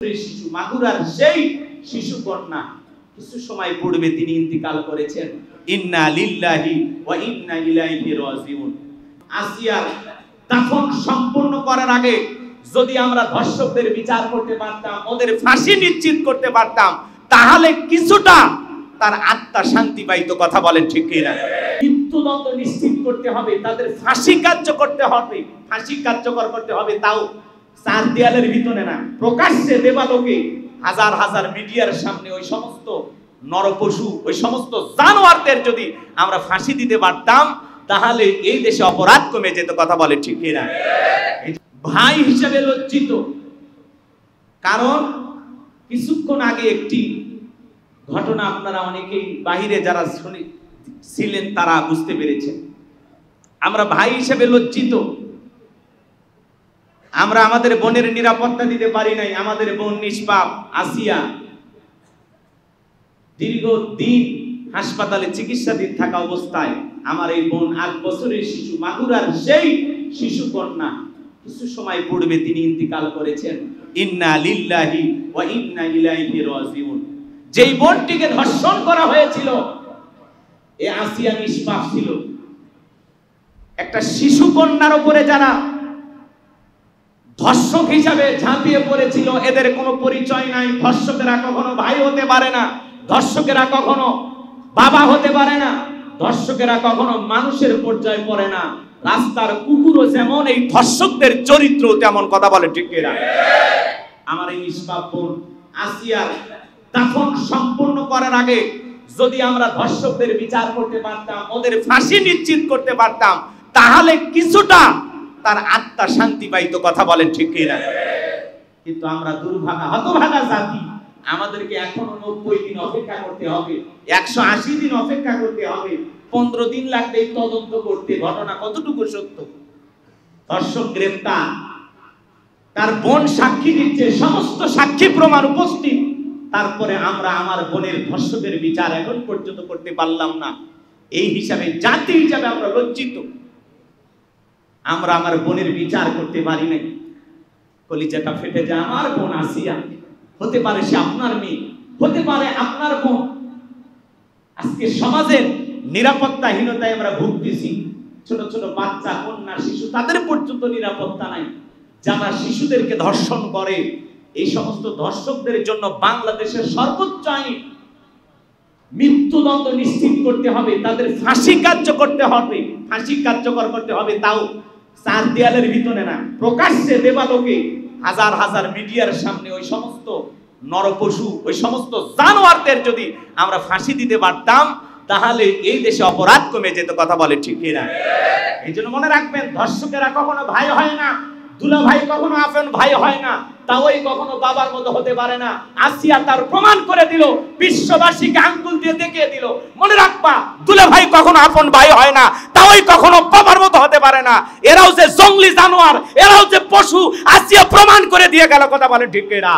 শিশু মাগুরার সেই শিশু কন্যা কিছু সময় পূর্বে তিনি ইন্তিকাল করেছেন। ইন্না লিল্লাহি ওয়া ইন্না ইলাইহি রাজিউন। আসিয়ার দাফন সম্পূর্ণ করার আগে যদি আমরা ধর্ষকদের বিচার করতে পারতাম, ওদের ফাঁসি নিশ্চিত করতে পারতাম, তাহলে কিছুটা তার আত্মা শান্তি পাইতো। কথা বলেন ঠিক কিনা? মৃত্যুদণ্ড নিশ্চিত করতে হবে, তাদের ফাঁসি কার্যকর করতে হবে, ফাঁসি কার্যকর করতে হবে, তাও চার দেয়ালের ভিতরে না, প্রকাশ্যে দেবালোকে হাজার হাজার মিডিয়ার সামনে ওই সমস্ত নরপশু, ওই সমস্ত জানোয়ারদের যদি আমরা ফাঁসি দিতে পারতাম, তাহলে এই দেশে অপরাধ কমে যেত। কথা বলে ঠিক কিনা? ভাই হিসেবে লজ্জিত, কারণ কিছুক্ষণ আগে একটি ঘটনা আপনারা অনেকেই বাহিরে যারা ছিলেন তারা বুঝতে পেরেছেন। আমরা ভাই হিসেবে লজ্জিত, আমরা আমাদের বোনের নিরাপত্তা দিতে পারি নাই। আমাদের বোন নিষ্পাপ আসিয়া দীর্ঘদিন হাসপাতালে চিকিৎসাধীন থাকা অবস্থায় আমার এই বোন 8 বছরের শিশু মাগুরার সেই শিশু কন্যা কিছু সময় পূর্বে তিনি ইন্তিকাল করেছেন। ইন্না লিল্লাহি ওয়া ইন্না ইলাইহি রাজিউন। যেই বোনটিকে ধর্ষণ করা হয়েছিল, এই আসিয়া নিষ্পাপ ছিল। একটা শিশু কন্যার উপরে যারা ধর্ষক হিসাবে ঝাঁপিয়ে পড়েছিল, এদের কোনো পরিচয় নাই। ধর্ষকেরা কখনো ভাই হতে পারে না, ধর্ষকেরা কখনো বাবা হতে পারে না, ধর্ষকেরা কখনো মানুষের পর্যায়ে পড়ে না। রাস্তার কুকুরও যেমন, এই ধর্ষকদের চরিত্র তেমন। কথা বলে ঠিক কিনা? আমার এই নিষ্পাপ বোন আসিয়ার দাফন সম্পূর্ণ করার আগে যদি আমরা ধর্ষকদের বিচার করতে পারতাম, ওদের ফাঁসি নিশ্চিত করতে পারতাম, তাহলে কিছুটা তার আত্মা শান্তি পাইতো। কথা বলেন ঠিক কিনা? কিন্তু আমরা দুর্ভাগা হতভাগা জাতি, আমাদেরকে এখনো 90 দিন অপেক্ষা করতে হবে, 180 দিন অপেক্ষা করতে হবে, 15 দিন লাগবে তদন্ত করতে ঘটনা কতটুকু সত্য। ধর্ষক গ্রেফতার, তার বোন সাক্ষী দিচ্ছে, সমস্ত সাক্ষী প্রমাণ উপস্থিত, তারপরে আমরা আমার বোনের ধর্ষকের বিচার এখন পর্যন্ত করতে পারলাম না। এই হিসাবে জাতি হিসাবে আমরা লজ্জিত। আমরা আমার বোনের বিচার করতে পারি নাই। কলিজাটা ফেটে যায়। আমার বোন আসিয়া, হতে পারে সে আপনার মেয়ে, হতে পারে আপনার বোন। আজকে সমাজের নিরাপত্তাহীনতায় আমরা ভুগতেছি। ছোট ছোট বাচ্চা, কন্যা, শিশু, তাদের পর্যন্ত নিরাপত্তা নাই। যারা শিশুদেরকে ধর্ষণ করে, এই সমস্ত ধর্ষকদের জন্য বাংলাদেশের সর্বোচ্চ আইন মৃত্যুদণ্ড নিশ্চিত করতে হবে, তাদের ফাঁসি কার্যকর করতে হবে, ফাঁসি কার্যকর করতে হবে, তাও চার দেয়ালের ভিতরে না, প্রকাশ্যে দেবালোকে হাজার হাজার মিডিয়ার সামনে ওই সমস্ত নরপশু, ওই সমস্ত জানোয়ারদের যদি আমরা ফাঁসি দিতে পারতাম, তাহলে এই দেশে অপরাধ কমে যেত। কথা বলে ঠিক কিনা? এই জন্য মনে রাখবেন, ধর্ষকেরা কখনো ভাই হয় না, দুলা ভাই কখনো আপন ভাই হয় না, তাওই কখনো বাবার মতো হতে পারে না। আসিয়া তার প্রমাণ করে দিল, বিশ্ববাসীকে আঙ্গুল দিয়ে দেখিয়ে দিল। মনে রাখবা, দুলা ভাই কখনো আপন ভাই হয় না, তাওই কখনো বাবার মতো হতে পারে না। এরাও যে জঙ্গলি জানোয়ার, এরাও যে পশু, আসিয়া প্রমাণ করে দিয়ে গেল। কথা বলে ঠিক কিনা?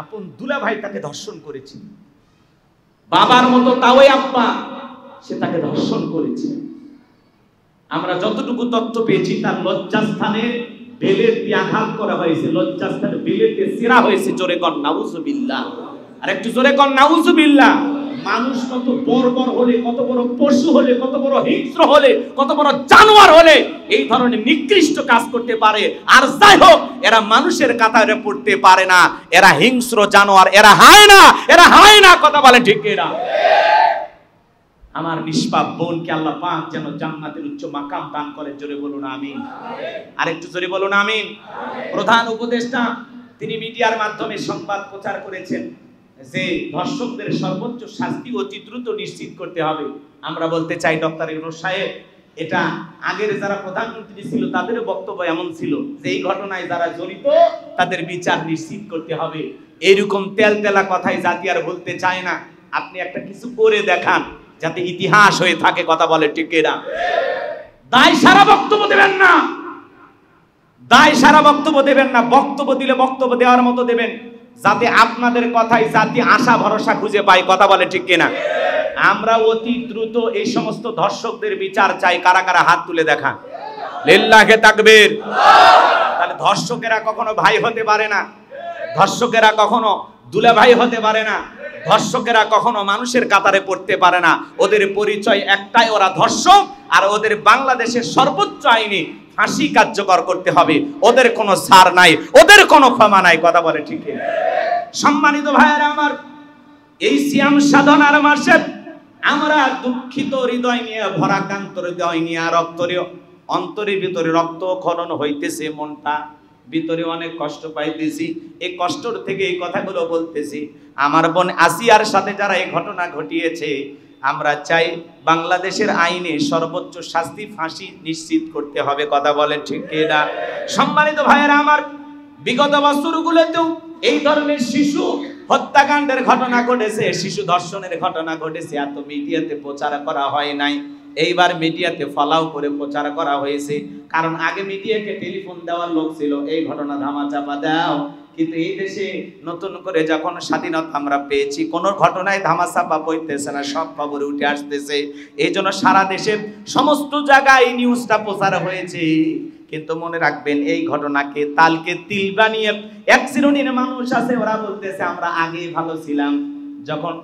আপন দুলা ভাই তাকে ধর্ষণ করেছে, বাবার মতো তাওই আব্বা, সে তাকে ধর্ষণ করেছে। আমরা যতটুকু তথ্য পেয়েছি, তার লজ্জাস্থানে বেলের দিয়ে আঘাত করা হয়েছে, লজ্জাস্থানে বেলের দিয়ে ছেঁড়া হয়েছে। জোরে কর নাউজুবিল্লাহ, আর একটু জোরে কর নাউজুবিল্লাহ। মানুষ কত বর্বর হলে, কত বড় পশু হলে, কত বড় হিংস্র হলে, কত বড় জানোয়ার হলে এই ধরনের নিকৃষ্ট কাজ করতে পারে। আর যাই হোক, এরা মানুষের কাতারে পড়তে পারে না, এরা হিংস্র জানোয়ার, এরা হায় না, এরা হায় না। কথা বলেন ঠিক কিনা? আমার নিষ্পাপ বোনকে আল্লাহ পাক যেন জান্নাতের উচ্চ মাকাম দান করেন। জোরে বলুন আমিন। আর একটু জোরে বলুন আমিন। প্রধান উপদেষ্টা তিনি মিডিয়ার মাধ্যমে সংবাদ প্রচার করেছেন যে ধর্ষকদের সর্বোচ্চ শাস্তি অতি দ্রুত নিশ্চিত করতে হবে। আমরা বলতে চাই, ডক্টর ইউনূস সাহেব, এটা আগের যারা প্রধানমন্ত্রী ছিল তাদেরও বক্তব্য এমন ছিল যে এই ঘটনায় যারা জড়িত তাদের বিচার নিশ্চিত করতে হবে। এইরকম তেলতেলা কথাই জাতি আর বলতে চায় না। আপনি একটা কিছু করে দেখান যাতে ইতিহাস হয়ে থাকে। কথা বলে ঠিক কিনা? দায় সারা বক্তব্য দেবেন না, দায় সারা বক্তব্য দেবেন না। বক্তব্য দিলে বক্তব্য দেওয়ার মতো দেবেন, যাতে আপনাদের কথাই জাতি আশা ভরসা খুঁজে পায়। কথা বলে ঠিক কিনা? আমরা অতি দ্রুত এই সমস্ত ধর্ষকদের বিচার চাই। কারা কারা হাত তুলে দেখান? লিল্লাহি তাকবীর। তাহলে ধর্ষকেরা কখনো ভাই হতে পারে না, ধর্ষকেরা কখনো দুলাভাই হতে পারে না, ধর্ষকেরা কখনো মানুষের কাতারে পড়তে পারে না। ওদের পরিচয় একটাই, ওরা ধর্ষক। আর ওদের বাংলাদেশের সর্বোচ্চ আইনে ফাঁসি কার্যকর করতে হবে। ওদের কোনো ছাড় নাই, ওদের কোনো ক্ষমা নাই। কথা বলে ঠিক? সম্মানিত ভাইয়েরা আমার, এই সিয়াম সাধনার মাসে আমরা দুঃখিত হৃদয় নিয়ে, ভরাক্রান্ত হৃদয় নিয়ে, অন্তরের ভিতরে রক্ত খনন হইতেছে, মনটা ভিতরে অনেক কষ্ট পাইতেছি। এই কষ্টর থেকে এই কথাগুলো বলতেছি। আমার বোন আসিয়ার সাথে যারা এই ঘটনা ঘটিয়েছে, আমরা চাই বাংলাদেশের আইনে সর্বোচ্চ শাস্তি, ফাঁসি নিশ্চিত করতে হবে। কথা বলেন ঠিক কিনা? সম্মানিত ভাইয়েরা আমার, বিগত বছরগুলোতেও এই ধরনের শিশু হত্যাকাণ্ডের ঘটনা ঘটেছে, শিশু ধর্ষণের ঘটনা ঘটেছে। এত মিডিয়াতে প্রচার করা হয় নাই, এইবার মিডিয়াতে ফলাও করে প্রচার করা হয়েছে। কারণ আগে মিডিয়াকে টেলিফোন দেওয়ার লোক ছিল, এই ঘটনা ধামাচাপা দাও। কিন্তু এই দেশে নতুন করে যখন স্বাধীনতা আমরা পেয়েছি, কোনো ঘটনায় ধামাচাপা বইতেছে না, সব খবরে উঠে আসতেছে। এই জন্য সারা দেশের সমস্ত জায়গায় এই নিউজটা প্রচার হয়েছে। কিন্তু মনে রাখবেন, এই ঘটনাকে তালকে তিল বানিয়ে এক শ্রেণীর মানুষ আছে, ওরা বলতেছে আমরা আগে ভালো ছিলাম। যখন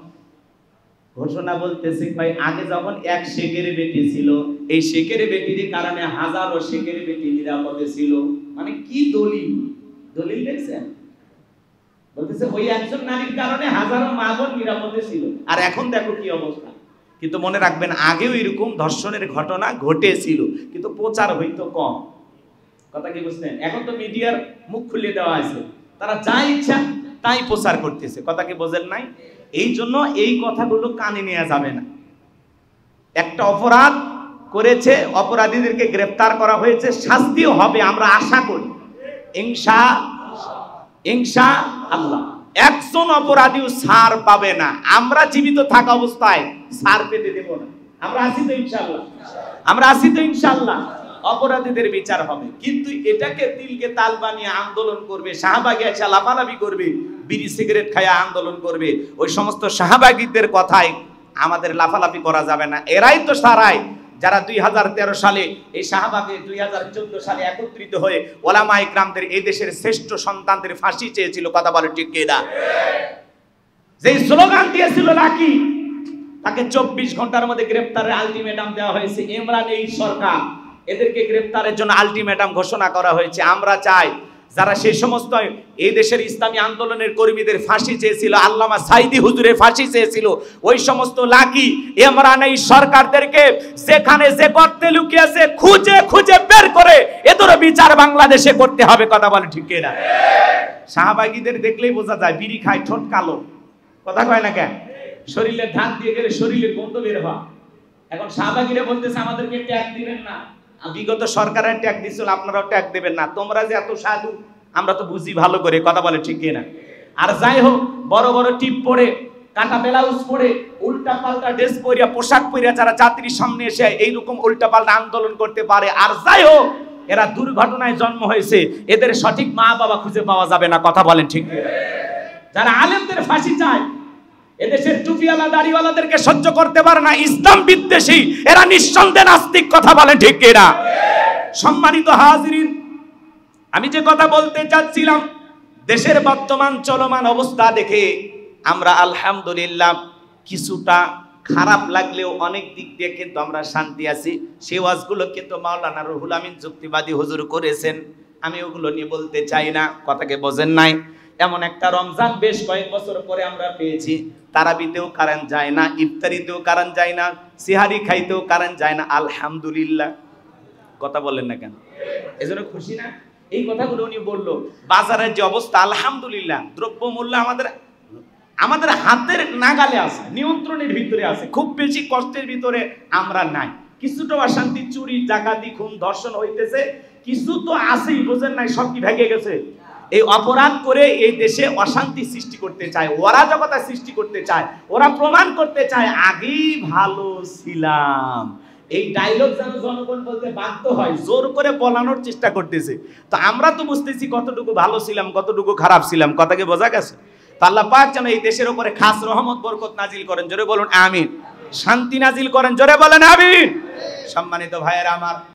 ঘোষণা বলতেছে ভাই, আগে যখন এক শেখের বেটি ছিল, এই শেখের বেটির কারণে হাজারো শেখের বেটি নিরাপদে ছিল। মানে কি দলিল দেখছেন? বলতেছে ওই একজন নারীর কারণে হাজারো মা বোন নিরাপদে ছিল। আর এখন দেখো কি অবস্থা। কিন্তু মনে রাখবেন, আগেও এরকম ধর্ষণের ঘটনা ঘটেছিল, কিন্তু প্রচার হইতো কম। কথা কি বুঝলেন? এখন তো মিডিয়ার মুখ খুলে দেওয়া আছে, তারা যা ইচ্ছা তাই প্রচার করতেছে। কথা কি বোঝেন নাই? এই জন্য এই কথাগুলো কানে নেওয়া যাবে না। একটা অপরাধ করেছে, অপরাধীদেরকে গ্রেফতার করা হয়েছে, শাস্তিও হবে আমরা আশা করি ইনশাআল্লাহ। একজন অপরাধীও ছাড় পাবে না। আমরা জীবিত থাকা অবস্থায় ছাড় পেতে দেব না। আমরা আছি তো ইনশাআল্লাহ, অপরাধীদের বিচার হবে। কিন্তু এটাকে তিলকে তাল বানিয়ে আন্দোলন করবে, শাহবাগে এসে লাফালাফি করবে, বিড়ি সিগারেট খায়া আন্দোলন করবে, ওই সমস্ত শাহবাগীদের কথায় আমাদের লাফালাফি করা যাবে না। এরাই তো সারাই যারা 2013 সালে এই শাহবাগে 2014 সালে একত্রিত হয়ে ওলামা ইকরামদের, এই দেশের শ্রেষ্ঠ সন্তানদের ফাঁসি চেয়েছিল। কথা বলে ঠিক কিনা? যে স্লোগান দিয়েছিল নাকি, তাকে 24 ঘন্টার মধ্যে গ্রেফতারের আলটিমেটাম দেওয়া হয়েছে। ইমরান এই সরকার, এদেরকে গ্রেফতারের জন্য আলটিমেটাম ঘোষণা করা হয়েছে। আমরা চাই যারা সেই সমস্ত এই দেশের ইসলামী আন্দোলনের কর্মীদের ফাঁসি চেয়েছিল, আল্লামা সাইদি হুজুরের ফাঁসি চেয়েছিল, ওই সমস্ত লাকি ইমরান এই সরকারদেরকে যেখানে যে গর্তে লুকিয়েছে খুঁজে খুঁজে বের করে এদের বিচার বাংলাদেশে করতে হবে। কথা বলে ঠিক কিনা? শাহবাগীদের দেখলেই বোঝা যায়, বিড়ি খায়, ঠোঁট কালো, কথা কয় না কেন? শরীরে ধান দিয়ে গেলে শরীরের গন্ধ বের হয়। এখন শাহবাগীরা বলতেছে আমাদেরকে ট্যাগ দিবেন না। বিগত সরকারের ট্যাগ দিছিল, আপনারাও ট্যাগ দেবেন না। তোমরা যে এত সাধু আমরা তো বুঝি ভালো করে। কথা বলে ঠিক কিনা? আর যাই হোক, বড় বড় টিপ পরে, কাটা ব্লাউজ পরে, উল্টা পাল্টা ড্রেস পরিয়া, পোশাক পরিয়া যারা জাতির সামনে এসে এইরকম উল্টা পাল্টা আন্দোলন করতে পারে, আর যাই হোক, এরা দুর্ঘটনায় জন্ম হয়েছে, এদের সঠিক মা বাবা খুঁজে পাওয়া যাবে না। কথা বলেন ঠিক কিনা? যারা আলেমদের ফাঁসি চায়, এদেশের টুপিওয়ালা দাড়িওয়ালাদেরকে সহ্য করতে পারে না, ইসলাম বিদ্বেষী, এরা নিঃসন্দেহে নাস্তিক। কথা বলেন ঠিক কিনা? সম্মানিত হাজিরিন, আমি যে কথা বলতে চাচ্ছিলাম, দেশের বর্তমান চলমান অবস্থা দেখে আমরা আলহামদুলিল্লাহ কিছুটা খারাপ লাগলেও অনেক দিক দিয়ে কিন্তু আমরা শান্তি আছি। সেই ওয়াজগুলো কিন্তু মাওলানা রুহুল আমিন যুক্তিবাদী হুজুর করেছেন, আমি ওগুলো নিয়ে বলতে চাই না। কথাকে বোঝেন নাই? এমন একটা রমজান বেশ কয়েক বছর পরে আমরা পেয়েছি, তারাবিতেও কারেন্ট যায় না, ইফতারিতেও কারেন্ট যায় না, সিহারি খাইতেও কারেন্ট যায় না। আলহামদুলিল্লাহ। কথা বলেন না কেন? এজন্য খুশি না? এই কথাগুলো উনি বললো। বাজারের যে অবস্থা, আলহামদুলিল্লাহ, দ্রব্যমূল্য আমাদের হাতের নাগালে আছে, নিয়ন্ত্রণের ভিতরে আছে। খুব বেশি কষ্টের ভিতরে আমরা নাই। কিছুটা অশান্তি, চুরি, ডাকাতি, খুন, ধর্ষণ হইতেছে, কিছু তো আছেই, বোঝেন নাই? সব কি ভেঙে গেছে? এই অপরাধ করে এই দেশে অশান্তি সৃষ্টি করতে চায়, অরাজকতা সৃষ্টি করতে চায়, ওরা প্রমাণ করতে চায় আগেই ভালো ছিলাম। এই ডায়লগ যেন জনগণ বলতে বাধ্য হয়, জোর করে বলানোর চেষ্টা করতেছে। তো আমরা তো বুঝতেছি কতটুকু ভালো ছিলাম, কতটুকু খারাপ ছিলাম। কথাকে বোঝা গেছে? তো আল্লাহ পাক যেন এই দেশের উপরে খাস রহমত বরকত নাজিল করেন। জোরে বলুন আমিন। শান্তি নাজিল করেন। জোরে বলেন আমিন। সম্মানিত ভাইয়েরা আমার,